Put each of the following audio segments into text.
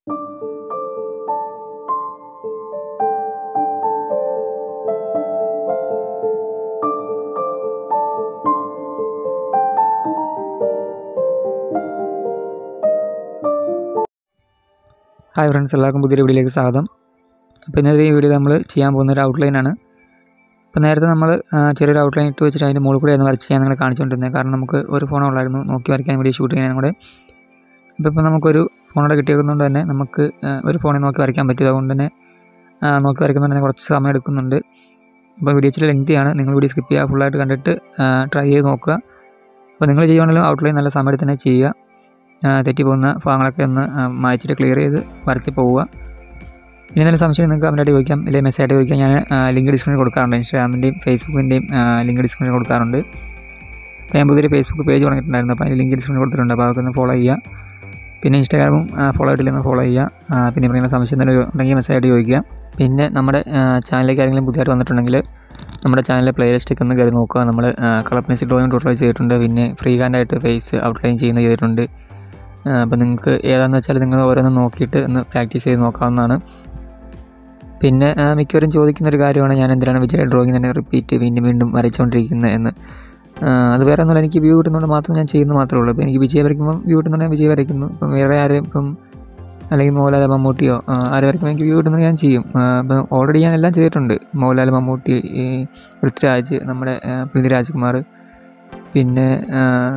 Hi friends, എല്ലാവർക്കും പുതിയൊരു വീഡിയോയിലേക്ക് സ്വാഗതം. അപ്പോൾ ഇന്നത്തെ ഈ വീഡിയോ നമ്മൾ ചെയ്യാൻ പോകുന്ന ഒരു ഔട്ട്ലൈനാണ്. അപ്പോൾ നേരത്തെ നമ്മൾ ചെറിയൊരു ഔട്ട്ലൈൻ ഇട്ട് വെച്ചിട്ട് അതിൻ്റെ മുകളിൽ കൂടെ ഒന്ന് വരച്ച് ചെയ്യാൻ നിങ്ങൾ കാണിച്ചുകൊണ്ടിരുന്നത്. കാരണം നമുക്ക് ഒരു ഫോണുള്ളായിരുന്നു നോക്കി വരയ്ക്കാൻ വീഡിയോ ഷൂട്ട് ചെയ്യാനും കൂടെ. ഇപ്പോൾ നമുക്കൊരു ഫോണോടെ കിട്ടിയേക്കുന്നതുകൊണ്ട് തന്നെ നമുക്ക് ഒരു ഫോണിൽ നോക്കി വരയ്ക്കാൻ പറ്റും. അതുകൊണ്ട് തന്നെ നോക്കി വരയ്ക്കുന്നതുകൊണ്ട് തന്നെ കുറച്ച് സമയം എടുക്കുന്നുണ്ട്. അപ്പോൾ വീഡിയോ ഇച്ചിരി ലെങ്തിയാണ്. നിങ്ങൾ വീഡിയോ സ്കിപ്പ് ചെയ്യുക, ഫുള്ളായിട്ട് കണ്ടിട്ട് ട്രൈ ചെയ്ത് നോക്കുക. അപ്പോൾ നിങ്ങൾ ചെയ്യുവാണെങ്കിലും ഔട്ട്ലൈൻ നല്ല സമയത്ത് തന്നെ ചെയ്യുക. തെറ്റിപ്പോകുന്ന ഭാഗങ്ങളൊക്കെ ഒന്ന് മായ്ച്ചിട്ട് ക്ലിയർ ചെയ്ത് വരച്ച് പോവുക. ഇനി എന്തെങ്കിലും സംശയം നിങ്ങൾക്ക് കമൻറ്റായിട്ട് ചോദിക്കാം, അല്ലെങ്കിൽ മെസ്സേജായിട്ട് ചോദിക്കാം. ഞാൻ ലിങ്ക് ഡിസ്ക്രിപ്ഷനിൽ കൊടുക്കാറുണ്ട്. ഇൻസ്റ്റാഗ്രാമിൻ്റെയും ഫേസ്ബുക്കിൻ്റെയും ലിങ്ക് ഡിസ്ക്രിപ്ഷനിൽ കൊടുക്കാറുണ്ട്. അപ്പോൾ ഞാൻ പുതിയൊരു ഫേസ്ബുക്ക് പേജ് തുടങ്ങിയിട്ടുണ്ടായിരുന്നു. അപ്പോൾ അതിന് ലിങ്ക് ഡിസ്ക്രിപ്ഷനിൽ കൊടുത്തിട്ടുണ്ട്. അപ്പോൾ അതൊക്കെ ഒന്ന് ഫോളോ ചെയ്യുക. പിന്നെ ഇൻസ്റ്റാഗ്രാമും ഫോളോ ആയിട്ടില്ലെങ്കിൽ ഫോളോ ചെയ്യുക. പിന്നെ പറയുന്ന സംശയം തന്നെ ഉണ്ടെങ്കിൽ മെസ്സേജായിട്ട് ചോദിക്കുക. പിന്നെ നമ്മുടെ ചാനലിലേക്ക് ആരെങ്കിലും പുതിയതായിട്ട് വന്നിട്ടുണ്ടെങ്കിൽ നമ്മുടെ ചാനലിലെ പ്ലേലിസ്റ്റൊക്കെ ഒന്ന് കയറി നോക്കുക. നമ്മൾ കളർ പെൻസിൽ ഡ്രോയിങ് ട്യൂട്ടോറിയൽ ചെയ്തിട്ടുണ്ട്. പിന്നെ ഫ്രീ ഹാൻഡായിട്ട് ഫേസ് ഔട്ട്ലൈൻ ചെയ്യുന്നത് ചെയ്തിട്ടുണ്ട്. അപ്പോൾ നിങ്ങൾക്ക് ഏതാണെന്ന് വെച്ചാൽ നിങ്ങൾ ഓരോന്ന് നോക്കിയിട്ട് ഒന്ന് പ്രാക്ടീസ് ചെയ്ത് നോക്കാവുന്നതാണ്. പിന്നെ മിക്കവരും ചോദിക്കുന്നൊരു കാര്യമാണ്, ഞാൻ എന്തിനാണ് വിജയ് ഡ്രോയിങ് തന്നെ റിപ്പീറ്റ് വീണ്ടും വരച്ചുകൊണ്ടിരിക്കുന്നത് എന്ന്. അത് വേറെ ഒന്നുമില്ല, എനിക്ക് വ്യൂ കിട്ടുന്നതുകൊണ്ട് മാത്രം ഞാൻ ചെയ്യുന്നത് മാത്രമേ ഉള്ളൂ. ഇപ്പോൾ എനിക്ക് വിജയ് വരയ്ക്കുമ്പോൾ വ്യൂ കിട്ടുന്നുണ്ടെങ്കിൽ വിജയ് വരയ്ക്കുന്നു. ഇപ്പം വേറെ ആരും ഇപ്പം അല്ലെങ്കിൽ മോഹൻലാൽ മമ്മൂട്ടിയോ ആര് വരയ്ക്കുമ്പോൾ എനിക്ക് വ്യൂ കിട്ടുന്നത് ഞാൻ ചെയ്യും. അപ്പം ഓൾറെഡി ഞാൻ എല്ലാം ചെയ്തിട്ടുണ്ട്. മോഹൻലാൽ, മമ്മൂട്ടി, പൃഥ്വിരാജ്, നമ്മുടെ പൃഥ്വിരാജ്കുമാർ, പിന്നെ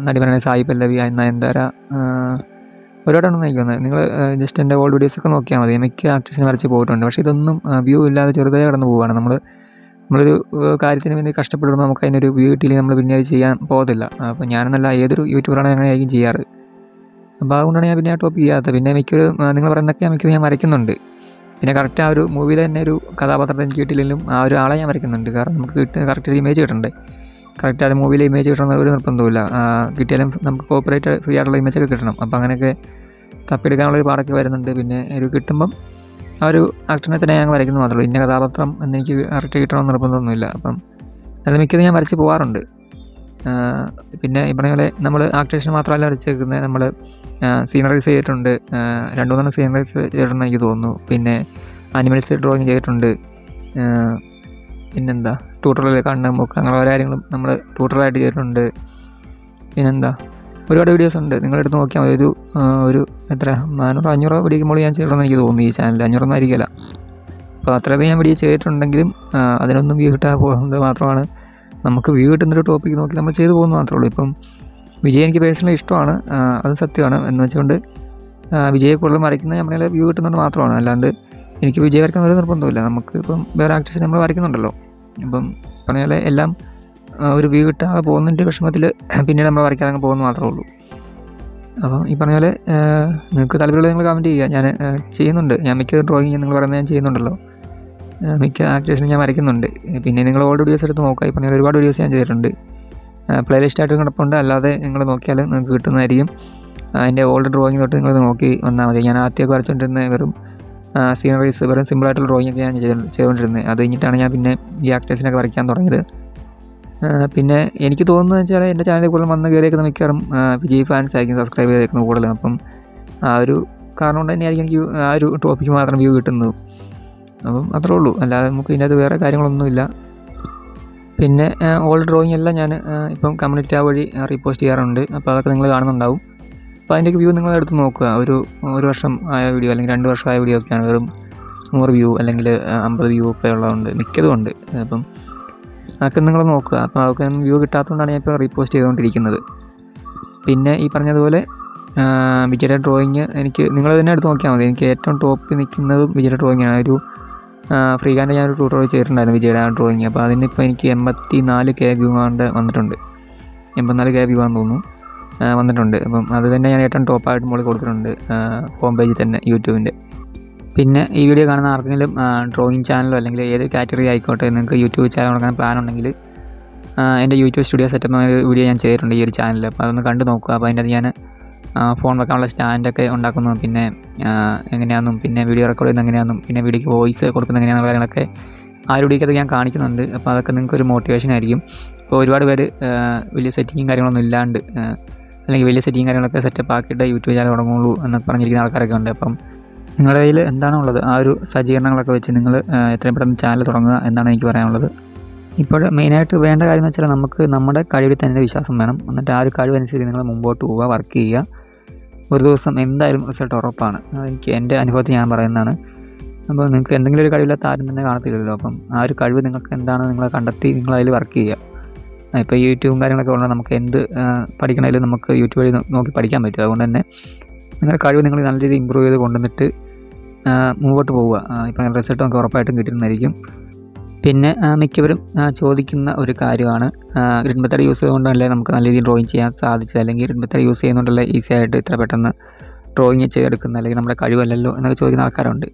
നടിമാരായ സായി പല്ലവി, നയൻതാര, ഒരുപാടാണെന്ന് എനിക്ക് തോന്നുന്നത്. നിങ്ങൾ ജസ്റ്റ് എൻ്റെ ഓൾഡ് വീഡിയോസൊക്കെ നോക്കിയാൽ മതി. മിക്ക ആക്ടേഴ്സിനെ വരച്ച് പോയിട്ടുണ്ട്. പക്ഷേ ഇതൊന്നും വ്യൂ ഇല്ലാതെ ചെറുതായി കടന്നു പോവുകയാണ്. നമ്മളൊരു കാര്യത്തിന് വേണ്ടി കഷ്ടപ്പെടുമ്പോൾ നമുക്ക് അതിനൊരു വ്യൂ കിട്ടിയില്ലെങ്കിൽ നമ്മൾ പിന്നെ അത് ചെയ്യാൻ പോകത്തില്ല. അപ്പോൾ ഞാനെന്നല്ല ഏതൊരു യൂട്യൂബറാണ് അങ്ങനെയായിരിക്കും ചെയ്യാറ്. അപ്പോൾ അതുകൊണ്ടാണ് ഞാൻ പിന്നെ ആ ടോപ്പ് ചെയ്യാത്തത്. പിന്നെ നിങ്ങൾ പറയുന്നതൊക്കെ മിക്കത് ഞാൻ വരയ്ക്കുന്നുണ്ട്. പിന്നെ കറക്റ്റ് ആ ഒരു മൂവിയിൽ തന്നെ ഒരു കഥാപാത്രത്തെ എനിക്ക് കിട്ടിയില്ലെങ്കിലും ആ ഒരു ആളെ ഞാൻ വരയ്ക്കുന്നുണ്ട്. കാരണം നമുക്ക് കറക്റ്റ് ഒരു ഇമേജ് കിട്ടണ്ടേ. കറക്റ്റ് ആ മൂവിയിലെ ഇമേജ് കിട്ടണമെന്ന് ഒരു നിർബന്ധമില്ല. കിട്ടിയാലും നമുക്ക് കോപ്പറേറ്റ് ഫ്രീ ആയിട്ടുള്ള ഇമേജൊക്കെ കിട്ടണം. അപ്പോൾ അങ്ങനെയൊക്കെ തപ്പിയെടുക്കാനുള്ളൊരു പാടൊക്കെ വരുന്നുണ്ട്. പിന്നെ ഒരു കിട്ടുമ്പം ആ ഒരു ആക്ടറിനെ തന്നെ ഞാൻ വരയ്ക്കുന്നത് മാത്രമേ ഉള്ളൂ. ഇന്ന കഥാപാത്രം എന്നെനിക്ക് കറക്റ്റ് കിട്ടണമെന്ന് നിർബന്ധമൊന്നുമില്ല. അപ്പം അത് മിക്കത് ഞാൻ വരച്ച് പോകാറുണ്ട്. പിന്നെ ഈ പറഞ്ഞ പോലെ നമ്മൾ ആക്ടേഴ്സിന് മാത്രമല്ല വരച്ചേക്കുന്നത്, നമ്മൾ സീനറീസ് ചെയ്തിട്ടുണ്ട്. 2-3 സീനറീസ് ചെയ്തിട്ടുണ്ടെന്ന് എനിക്ക് തോന്നുന്നു. പിന്നെ അനിമൽസ് ഡ്രോയിങ് ചെയ്തിട്ടുണ്ട്. പിന്നെന്താ ട്യൂട്ടോറിയൽ കണ്ണ്, മൂക്ക്, അങ്ങനെ ഓരോ കാര്യങ്ങളും നമ്മൾ ട്യൂട്ടറായിട്ട് ചെയ്തിട്ടുണ്ട്. പിന്നെന്താ ഒരുപാട് വീഡിയോസ് ഉണ്ട്, നിങ്ങളെടുത്ത് നോക്കിയാൽ മതി. ഒരു എത്ര 400-500 വീഡിയോക്ക് മുകളിൽ ഞാൻ ചെയ്യണമെന്ന് എനിക്ക് തോന്നുന്നു ഈ ചാനലിൽ. 500 ആയിരിക്കില്ല. അപ്പോൾ അത്രയൊക്കെ ഞാൻ വീഡിയോ ചെയ്തിട്ടുണ്ടെങ്കിലും അതിനൊന്നും വ്യൂ കിട്ടാതെ പോകുന്നത് മാത്രമാണ്. നമുക്ക് വ്യൂ കിട്ടുന്നൊരു ടോപ്പിക്ക് നോക്കി നമ്മൾ ചെയ്തു പോകുന്നത് മാത്രമേ ഉള്ളൂ. ഇപ്പം വിജയ് എനിക്ക് പേഴ്സണലി ഇഷ്ടമാണ്, അത് സത്യമാണ്. എന്ന് വെച്ചുകൊണ്ട് വിജയെ കൂടുതൽ വരയ്ക്കുന്നത് നമ്മളെ വ്യൂ കിട്ടുന്നത് മാത്രമാണ്. അല്ലാണ്ട് എനിക്ക് വിജയ് വരയ്ക്കുന്ന ഒരു നിർബന്ധമില്ല. നമുക്ക് ഇപ്പം വേറെ ആക്ടേഴ്സിനെ നമ്മൾ വരയ്ക്കുന്നുണ്ടല്ലോ. ഇപ്പം പറഞ്ഞ പോലെ എല്ലാം ഒരു വ്യൂ കിട്ടാതെ പോകുന്നതിൻ്റെ വിഷമത്തിൽ പിന്നീട് നമ്മൾ വരയ്ക്കാതെ പോകുന്നത് മാത്രമേ ഉള്ളൂ. അപ്പം ഈ പറഞ്ഞ പോലെ നിങ്ങൾക്ക് താല്പര്യമുള്ള നിങ്ങൾ കമൻറ്റ് ചെയ്യുക. ഞാൻ ചെയ്യുന്നുണ്ട്. ഞാൻ മിക്ക ഡ്രോയിങ് നിങ്ങൾ പറയുന്നത് ഞാൻ ചെയ്യുന്നുണ്ടല്ലോ. മിക്ക ആക്ടേഴ്സിനും ഞാൻ വരയ്ക്കുന്നുണ്ട്. പിന്നെ നിങ്ങൾ ഓൾഡ് വീഡിയോസ് എടുത്ത് നോക്കുക. ഈ പറഞ്ഞ ഒരുപാട് വീഡിയോസ് ഞാൻ ചെയ്തിട്ടുണ്ട്. പ്ലേലിസ്റ്റായിട്ട് കിടപ്പുണ്ട്. അല്ലാതെ നിങ്ങൾ നോക്കിയാൽ നിങ്ങൾക്ക് കിട്ടുന്നതായിരിക്കും. അതിൻ്റെ ഓൾഡ് ഡ്രോയിങ് തൊട്ട് നിങ്ങൾ നോക്കി വന്നാൽ മതി. ഞാൻ ആദ്യമൊക്കെ വരച്ചുകൊണ്ടിരുന്ന വെറും സീനറീസ്, വെറും സിമ്പിളായിട്ടുള്ള ഡ്രോയിങ്ങൊക്കെ ഞാൻ ചെയ്തുകൊണ്ടിരുന്നത്. അത് കഴിഞ്ഞിട്ടാണ് ഞാൻ പിന്നെ ഈ ആക്ടേഴ്സിനൊക്കെ വരയ്ക്കാൻ തുടങ്ങിയത്. പിന്നെ എനിക്ക് തോന്നുന്നത് വെച്ചാൽ എൻ്റെ ചാനലിൽ കൂടുതൽ വന്ന് കയറിയേക്കുന്ന മിക്കവാറും വിജയ് ഫാൻസ് ആയിരിക്കും സബ്സ്ക്രൈബ് ചെയ്തേക്കുന്നത് കൂടുതൽ. അപ്പം ആ ഒരു കാരണം കൊണ്ട് തന്നെയായിരിക്കും എനിക്ക് ആ ഒരു ടോപ്പിക്ക് മാത്രം വ്യൂ കിട്ടുന്നത്. അപ്പം അത്രേ ഉള്ളൂ. അല്ലാതെ നമുക്ക് ഇതിനകത്ത് വേറെ കാര്യങ്ങളൊന്നുമില്ല. പിന്നെ ഓൾഡ് ഡ്രോയിങ് എല്ലാം ഞാൻ ഇപ്പം കമ്മ്യൂണിറ്റി ടാബ് വഴി റീപോസ്റ്റ് ചെയ്യാറുണ്ട്. അപ്പോൾ അതൊക്കെ നിങ്ങൾ കാണുന്നുണ്ടാവും. അപ്പോൾ അതിൻ്റെയൊക്കെ വ്യൂ നിങ്ങൾ എടുത്ത് നോക്കുക. ഒരു വർഷം ആയ വീഡിയോ അല്ലെങ്കിൽ 2 വർഷം ആയ വീഡിയോ ഒക്കെയാണ് വെറും 100 വ്യൂ അല്ലെങ്കിൽ 50 വ്യൂ ഒക്കെ ഉള്ളതുകൊണ്ട് മിക്കതുമുണ്ട്. അപ്പം അതൊക്കെ നിങ്ങൾ നോക്കുക. അപ്പോൾ അതൊക്കെ വ്യൂ കിട്ടാത്തതുകൊണ്ടാണ് ഞാൻ ഇപ്പോൾ റീപോസ്റ്റ് ചെയ്തുകൊണ്ടിരിക്കുന്നത്. പിന്നെ ഈ പറഞ്ഞതുപോലെ വിജയുടെ ഡ്രോയിങ് എനിക്ക് നിങ്ങൾ തന്നെ എടുത്ത് നോക്കിയാൽ മതി. എനിക്ക് ഏറ്റവും ടോപ്പിൽ നിൽക്കുന്നതും വിജയുടെ ഡ്രോയിങ്ങാണ്. ഒരു ഫ്രീ ഹാൻഡ് ഞാനൊരു ട്യൂട്ടോറിയൽ ചെയ്തിട്ടുണ്ടായിരുന്നു വിജയുടെ ഡ്രോയിങ്. അപ്പോൾ അതിനിപ്പോൾ എനിക്ക് 84K വ്യൂ ആണ്ട് വന്നിട്ടുണ്ട്. 84K വ്യൂ ആണെന്ന് തോന്നുന്നു വന്നിട്ടുണ്ട്. അപ്പം അത് തന്നെ ഞാൻ ഏറ്റവും ടോപ്പായിട്ട് മുകളിൽ കൊടുത്തിട്ടുണ്ട് ഹോം പേജിൽ തന്നെ യൂട്യൂബിൻ്റെ. പിന്നെ ഈ വീഡിയോ കാണുന്ന ആർക്കെങ്കിലും ഡ്രോയിങ് ചാനലോ അല്ലെങ്കിൽ ഏത് കാറ്റഗറി ആയിക്കോട്ടെ നിങ്ങൾക്ക് യൂട്യൂബ് ചാനൽ തുടങ്ങാൻ പ്ലാൻ ഉണ്ടെങ്കിൽ എൻ്റെ യൂട്യൂബ് സ്റ്റുഡിയോ സെറ്റപ്പ് വീഡിയോ ഞാൻ ചെയ്തിട്ടുണ്ട് ഈ ഒരു ചാനലിൽ. അപ്പോൾ അതൊന്ന് കണ്ടു നോക്കുക. അപ്പോൾ അതിൻ്റെ അത് ഞാൻ ഫോൺ വെക്കാനുള്ള സ്റ്റാൻഡൊക്കെ ഉണ്ടാക്കുന്നു, പിന്നെ എങ്ങനെയാണെന്നും പിന്നെ വീഡിയോ റെക്കോർഡ് ചെയ്യുന്നത് എങ്ങനെയാണെന്നും പിന്നെ വീഡിയോക്ക് വോയിസ് കൊടുക്കുന്നത് എങ്ങനെയാണെന്ന കാര്യങ്ങളൊക്കെ ആ ഒരു വീഡിയോക്കകത്ത് ഞാൻ കാണിക്കുന്നുണ്ട്. അപ്പോൾ അതൊക്കെ നിങ്ങൾക്കൊരു മോട്ടിവേഷൻ ആയിരിക്കും. ഇപ്പോൾ ഒരുപാട് പേര് വലിയ സെറ്റിങ്ങും കാര്യങ്ങളൊന്നും ഇല്ലാണ്ട് അല്ലെങ്കിൽ വലിയ സെറ്റിങ്ങും കാര്യങ്ങളൊക്കെ സെറ്റപ്പ് ആക്കിയിട്ട് യൂട്യൂബ് ചാനൽ തുടങ്ങുള്ളൂ എന്നൊക്കെ പറഞ്ഞിരിക്കുന്ന ആൾക്കാരൊക്കെ ഉണ്ട്. അപ്പം നിങ്ങളുടെ കയ്യിൽ എന്താണുള്ളത് ആ ഒരു സജ്ജീകരണങ്ങളൊക്കെ വെച്ച് നിങ്ങൾ എത്രയും പെട്ടെന്ന് ചാനൽ തുടങ്ങുക എന്നാണ് എനിക്ക് പറയാനുള്ളത്. ഇപ്പോൾ മെയിനായിട്ട് വേണ്ട കാര്യം എന്ന് വെച്ചാൽ നമുക്ക് നമ്മുടെ കഴിവിൽ തന്നെ വിശ്വാസം വേണം. എന്നിട്ട് ആ ഒരു കഴിവനുസരിച്ച് നിങ്ങൾ മുമ്പോട്ട് പോവുക, വർക്ക് ചെയ്യുക. ഒരു ദിവസം എന്തായാലും റിസൾട്ട് ഉറപ്പാണ്. എനിക്ക് എൻ്റെ അനുഭവത്തിൽ ഞാൻ പറയുന്നതാണ്. അപ്പോൾ നിങ്ങൾക്ക് എന്തെങ്കിലും ഒരു കഴിവില്ലാത്ത ആരും തന്നെ കാണത്തില്ലല്ലോ. അപ്പം ആ ഒരു കഴിവ് നിങ്ങൾക്ക് എന്താണ് നിങ്ങൾ കണ്ടെത്തി നിങ്ങൾ അതിൽ വർക്ക് ചെയ്യുക. ഇപ്പോൾ യൂട്യൂബും കാര്യങ്ങളൊക്കെ ഉള്ളത് നമുക്ക് എന്ത് പഠിക്കണമെങ്കിലും നമുക്ക് യൂട്യൂബ് വഴി നോക്കി പഠിക്കാൻ പറ്റും. അതുകൊണ്ട് തന്നെ നിങ്ങളുടെ കഴിവ് നിങ്ങൾ നല്ല രീതിയിൽ ഇമ്പ്രൂവ് ചെയ്ത് കൊണ്ടുവന്നിട്ട് മുമ്പോട്ട് പോവുക. ഇപ്പം റിസൾട്ട് നമുക്ക് ഉറപ്പായിട്ടും കിട്ടുന്നതായിരിക്കും. പിന്നെ മിക്കവരും ചോദിക്കുന്ന ഒരു കാര്യമാണ് ഗ്രിഡ് മെത്തേഡ് യൂസ് ചെയ്തുകൊണ്ടല്ലേ നമുക്ക് നല്ല രീതിയിൽ ഡ്രോയിങ് ചെയ്യാൻ സാധിച്ചത്, അല്ലെങ്കിൽ ഗ്രിഡ് മെത്തേഡ് യൂസ് ചെയ്യുന്നതുകൊണ്ടല്ലേ ഈസി ആയിട്ട് ഇത്ര പെട്ടെന്ന് ഡ്രോയിങ് ചെയ്തെടുക്കുന്നത്, അല്ലെങ്കിൽ നമ്മുടെ കഴിവല്ലല്ലോ എന്നൊക്കെ ചോദിക്കുന്ന ആൾക്കാരുണ്ട്.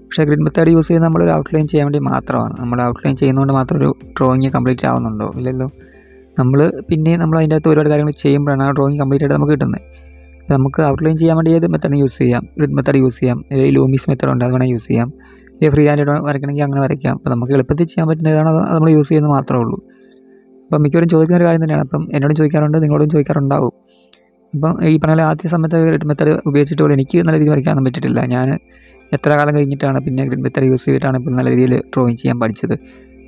പക്ഷേ ഗ്രിഡ് മെത്തേഡ് യൂസ് ചെയ്യുന്നത് നമ്മളൊരു ഔട്ട്ലൈൻ ചെയ്യാൻ വേണ്ടി മാത്രമാണ്. നമ്മൾ ഔട്ട്ലൈൻ ചെയ്യുന്നതുകൊണ്ട് മാത്രം ഒരു ഡ്രോയിങ് കംപ്ലീറ്റ് ആവുന്നുണ്ടോ? ഇല്ലല്ലോ. നമ്മൾ അതിൻ്റെ അകത്ത് ഒരുപാട് കാര്യങ്ങൾ ചെയ്യുമ്പോഴാണ് ആ ഡ്രോയിങ് കംപ്ലീറ്റ് ആയിട്ട് നമുക്ക് കിട്ടുന്നത്. നമുക്ക് ഔട്ട്ലൈൻ ചെയ്യാൻ വേണ്ടി ഏത് മെത്തേഡ് യൂസ് ചെയ്യാം. ഗ്രിഡ് മെത്തേഡ് യൂസ് ചെയ്യാം, ലൂമിസ് മെത്തേഡ് ഉണ്ട്, അത് വേണമെങ്കിൽ യൂസ് ചെയ്യാം. ഫ്രീ ഹാൻഡ് വരയ്ക്കണമെങ്കിൽ അങ്ങനെ വരയ്ക്കാം. അപ്പോൾ നമുക്ക് എളുപ്പത്തിൽ ചെയ്യാൻ പറ്റുന്നതാണ് അത് നമ്മൾ യൂസ് ചെയ്യുന്നത് മാത്രമേ ഉള്ളൂ. അപ്പം മിക്കവരും ചോദിക്കുന്ന ഒരു കാര്യം തന്നെയാണ്. അപ്പം എന്നോടും ചോദിക്കാറുണ്ട്, നിങ്ങളോടും ചോദിക്കാറുണ്ടാവും. അപ്പം ഈ പറഞ്ഞ ആദ്യ സമയത്ത് ഗ്രിഡ് മെത്തേഡ് ഉപയോഗിച്ചിട്ട് പോലും എനിക്ക് നല്ല രീതിയിൽ വരയ്ക്കാനൊന്നും പറ്റിയിട്ടില്ല. ഞാൻ എത്ര കാലം കഴിഞ്ഞിട്ടാണ് പിന്നെ ഗ്രിഡ് മെത്തേഡ് യൂസ് ചെയ്തിട്ടാണ് ഇപ്പോൾ നല്ല രീതിയിൽ ഡ്രോയിങ് ചെയ്യാൻ പഠിച്ചത്.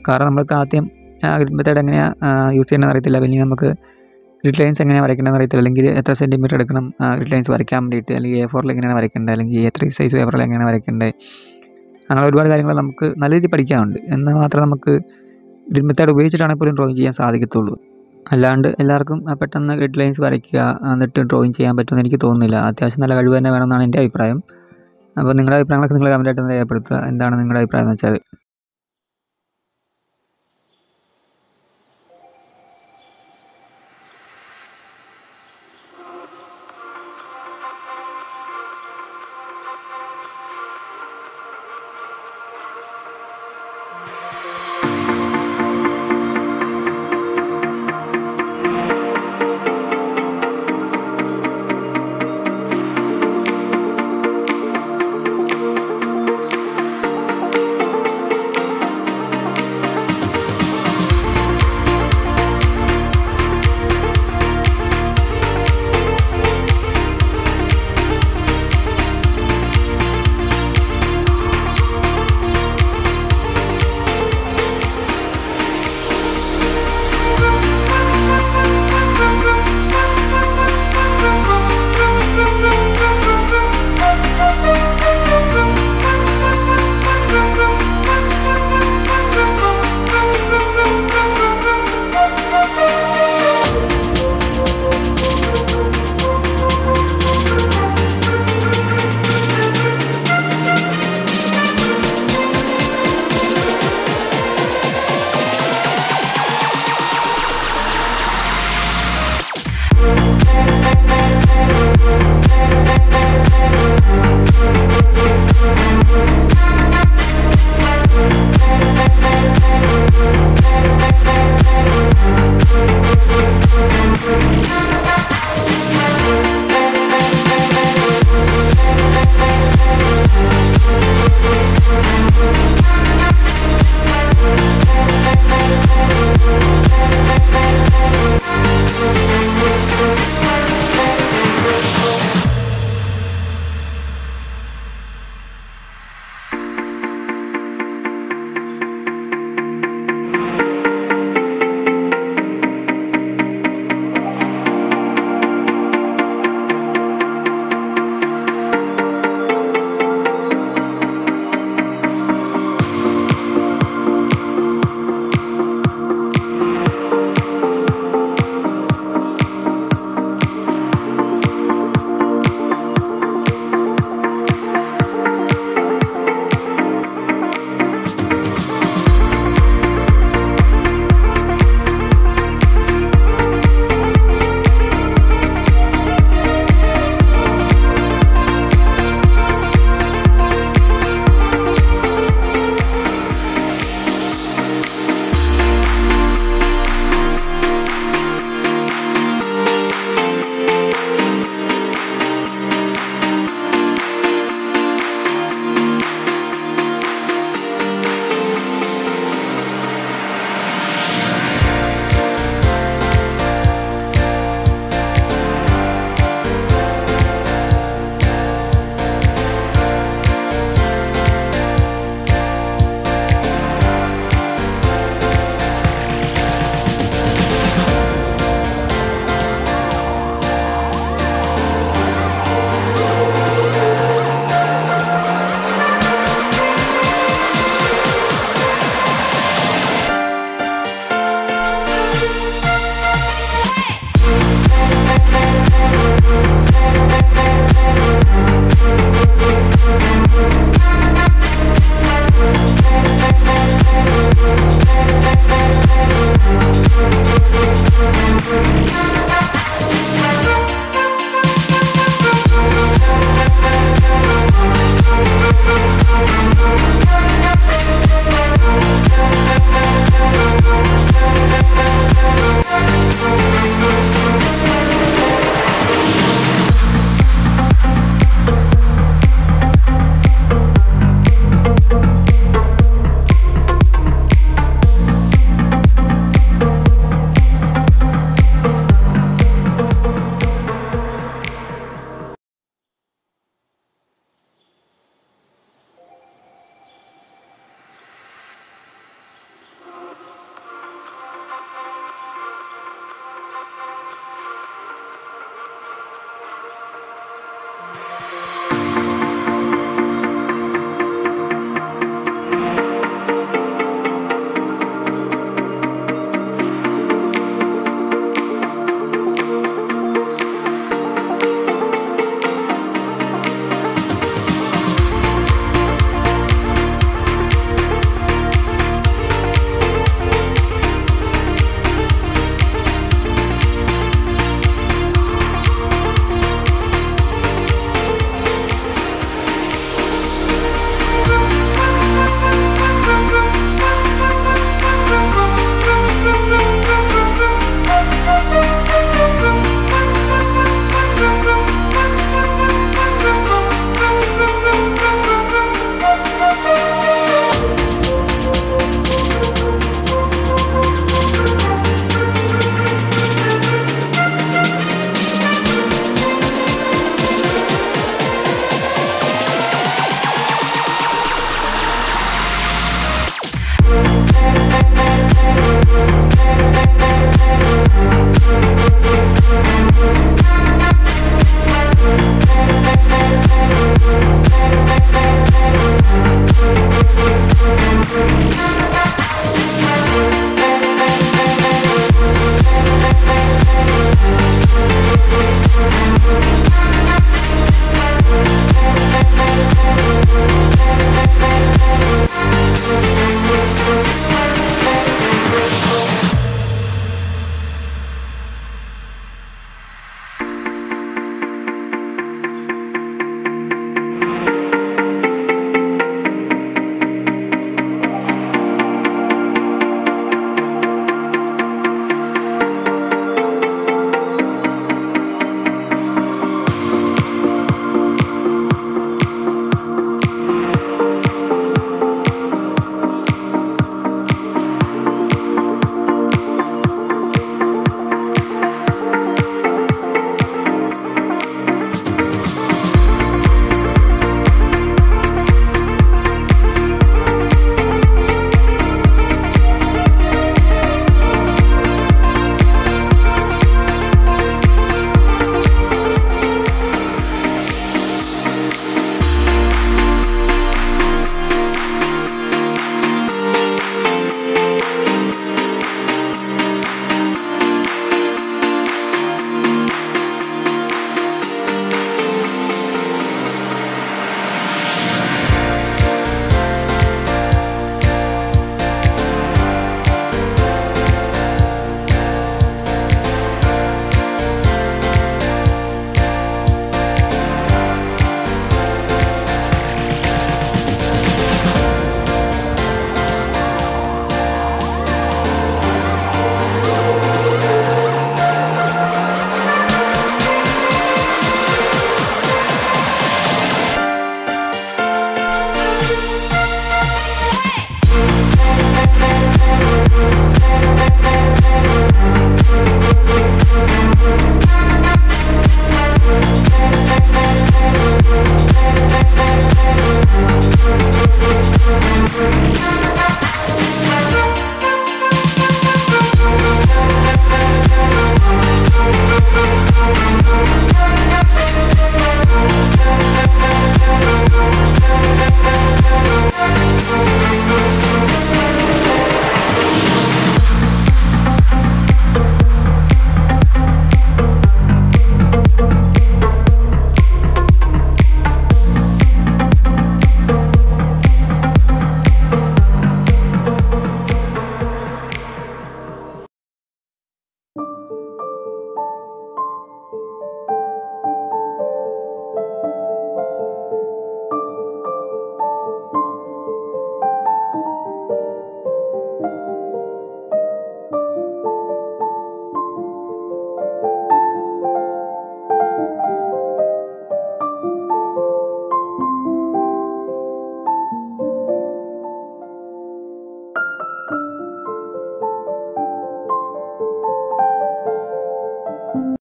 കാരണം നമ്മൾക്ക് ആദ്യം ഗ്രിഡ് മെത്തേഡ് എങ്ങനെയാണ് യൂസ് ചെയ്യണമെന്ന് അറിയത്തില്ല. പിന്നെ നമുക്ക് ഗ്രിഡ് ലൈൻസ് എങ്ങനെയാണ് വരയ്ക്കണമെന്ന് അറിയത്തില്ല, അല്ലെങ്കിൽ എത്ര സെൻറ്റിമീറ്റർ എടുക്കണം ഗ്രിഡ് ലൈൻസ് വരയ്ക്കാൻ വേണ്ടിയിട്ട്, അല്ലെങ്കിൽ A4 എങ്ങനെയാണ് വരയ്ക്കേണ്ടത്, അല്ലെങ്കിൽ A3 സൈസ് പേപ്പറിൽ എങ്ങനെയാണ് വരയ്ക്കേണ്ടത്. അങ്ങനെ ഒരുപാട് കാര്യങ്ങൾ നമുക്ക് നല്ല രീതിയിൽ പഠിക്കാനുണ്ട്. എന്നാൽ മാത്രമേ നമുക്ക് ഗ്രിഡ് മെത്തേഡ് ഉപയോഗിച്ചിട്ടാണെങ്കിൽ പോലും ഡ്രോയിങ് ചെയ്യാൻ സാധിക്കത്തുള്ളൂ. അല്ലാണ്ട് എല്ലാവർക്കും പെട്ടെന്ന് ഗ്രിഡ് ലൈൻസ് വരയ്ക്കുക എന്നിട്ട് ഡ്രോയിങ് ചെയ്യാൻ പറ്റുമെന്ന് എനിക്ക് തോന്നുന്നില്ല. അത്യാവശ്യം നല്ല കഴിവ് തന്നെ വേണമെന്നാണ് എൻ്റെ അഭിപ്രായം. അപ്പോൾ നിങ്ങളുടെ അഭിപ്രായങ്ങളൊക്കെ നിങ്ങൾ കമൻറ്റായിട്ട് രേഖപ്പെടുത്തുക. എന്താണ് നിങ്ങളുടെ അഭിപ്രായം എന്ന് വെച്ചാൽ.